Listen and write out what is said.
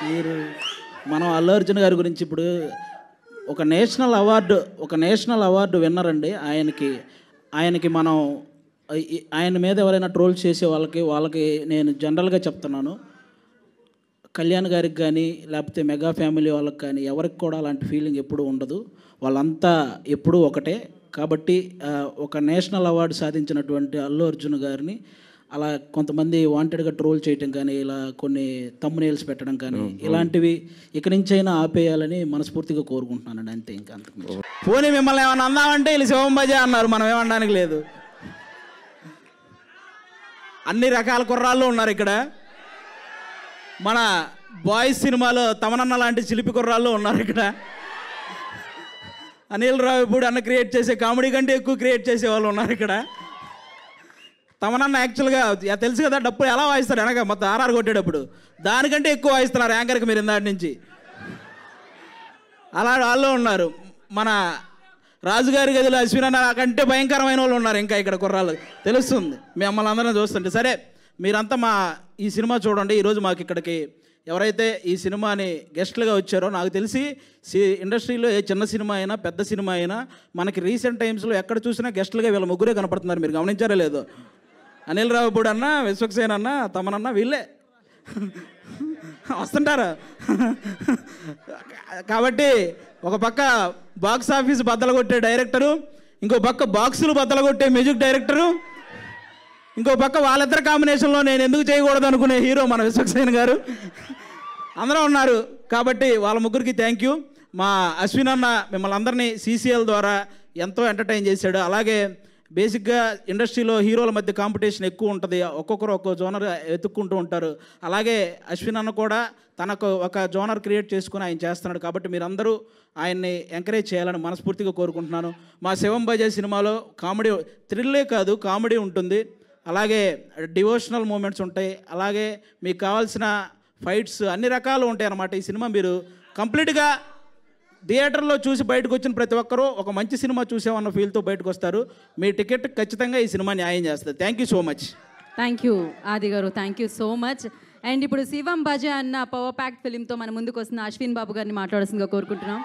మీరు మనం అల్లు అర్జున్ గారి గురించి ఇప్పుడు ఒక నేషనల్ అవార్డు విన్నర్ అండి. ఆయనకి మనం ఆయన మీద ఎవరైనా ట్రోల్ చేసే వాళ్ళకి నేను జనరల్గా చెప్తున్నాను, కళ్యాణ్ గారికి కానీ లేకపోతే మెగా ఫ్యామిలీ వాళ్ళకి కానీ ఎవరికి కూడా అలాంటి ఫీలింగ్ ఎప్పుడూ ఉండదు. వాళ్ళంతా ఎప్పుడూ ఒకటే. కాబట్టి ఒక నేషనల్ అవార్డు సాధించినటువంటి అల్లు అర్జున్ గారిని అలా కొంతమంది వాంటెడ్గా ట్రోల్ చేయటం కానీ, ఇలా కొన్ని తమ్మునేల్స్ పెట్టడం కానీ, ఇలాంటివి ఇక నుంచైనా ఆపేయాలని మనస్ఫూర్తిగా కోరుకుంటున్నానండి. అంతే, ఇంకా అంతకు. పోనీ మిమ్మల్ని ఏమన్నా అందామంటే వీళ్ళు శివం బజే అన్నారు, మనం ఏమనడానికి లేదు. అన్ని రకాల కుర్రాళ్ళు ఉన్నారు ఇక్కడ. మన బాయ్స్ సినిమాలో తమనన్న లాంటి చిలిపి కుర్రాళ్ళు ఉన్నారు ఇక్కడ. అనిల్ రావిపూడి అన్న క్రియేట్ చేసే కామెడీ కంటే ఎక్కువ క్రియేట్ చేసే వాళ్ళు ఉన్నారు ఇక్కడ. తమనన్న యాక్చువల్గా తెలుసు కదా, డప్పులు ఎలా వాయిస్తారు వెనక మొత్తం ఆర్ఆర్ కొట్టేటప్పుడు, దానికంటే ఎక్కువ వాయిస్తున్నారు యాంకర్కి మీరు ఇందాటి నుంచి. అలా వాళ్ళు ఉన్నారు. మన రాజుగారి గదిలో అశ్విన్ కంటే భయంకరమైన వాళ్ళు ఉన్నారు ఇంకా ఇక్కడ కుర్రాళ్ళు, తెలుస్తుంది మిమ్మల్ని అందరం చూస్తుంటే. సరే, మీరంతా ఈ సినిమా చూడండి. ఈరోజు మాకు ఇక్కడికి ఎవరైతే ఈ సినిమాని గెస్ట్లుగా వచ్చారో, నాకు తెలిసి ఇండస్ట్రీలో ఏ చిన్న సినిమా అయినా పెద్ద సినిమా అయినా మనకి రీసెంట్ టైమ్స్లో ఎక్కడ చూసినా గెస్ట్లుగా వీళ్ళ ముగ్గురే కనపడుతున్నారు. మీరు గమనించారో లేదో? అనిల్ రావిపూడి అన్న, విశ్వక్సేన్ అన్న, తమనన్న, వీళ్ళే వస్తుంటారు. కాబట్టి ఒక పక్క బాక్స్ ఆఫీస్ బద్దలు కొట్టే డైరెక్టరు, ఇంకో పక్క బాక్సులు బద్దలు కొట్టే మ్యూజిక్ డైరెక్టరు, ఇంకో పక్క వాళ్ళిద్దరు కాంబినేషన్లో నేను ఎందుకు చేయకూడదు అనుకునే హీరో మన విశ్వక్సేన్ గారు, అందరూ ఉన్నారు. కాబట్టి వాళ్ళ ముగ్గురికి థ్యాంక్ యూ. మా అశ్విన్ అన్న మిమ్మల్ని అందరినీ CCL ద్వారా ఎంతో ఎంటర్టైన్ చేశాడు. అలాగే బేసిక్గా ఇండస్ట్రీలో హీరోల మధ్య కాంపిటీషన్ ఎక్కువ ఉంటుంది, ఒక్కొక్కరు ఒక్కో జోనర్ వెతుక్కుంటూ ఉంటారు. అలాగే అశ్విన్ అన్న కూడా తనకు ఒక జోనర్ క్రియేట్ చేసుకుని ఆయన చేస్తున్నాడు. కాబట్టి మీరందరూ ఆయన్ని ఎంకరేజ్ చేయాలని మనస్ఫూర్తిగా కోరుకుంటున్నాను. మా శివం బజే సినిమాలో కామెడీ, థ్రిల్లే కాదు కామెడీ ఉంటుంది, అలాగే డివోషనల్ మూమెంట్స్ ఉంటాయి, అలాగే మీకు కావాల్సిన ఫైట్స్ అన్ని రకాలు ఉంటాయి అన్నమాట. ఈ సినిమా మీరు కంప్లీట్గా థియేటర్లో చూసి బయటకు వచ్చిన ప్రతి ఒక్కరూ ఒక మంచి సినిమా చూసామన్న ఫీల్తో బయటకు వస్తారు. మీ టికెట్ ఖచ్చితంగా ఈ సినిమా న్యాయం చేస్తుంది. Thank you so much. Thank you ఆది గారు, thank you so much. And ఇప్పుడు శివం బజే అన్న పవర్ ప్యాక్ ఫిలింతో మన ముందుకు వస్తున్న అశ్విన్ బాబు గారిని మాట్లాడాల్సిందిగా కోరుకుంటున్నాం.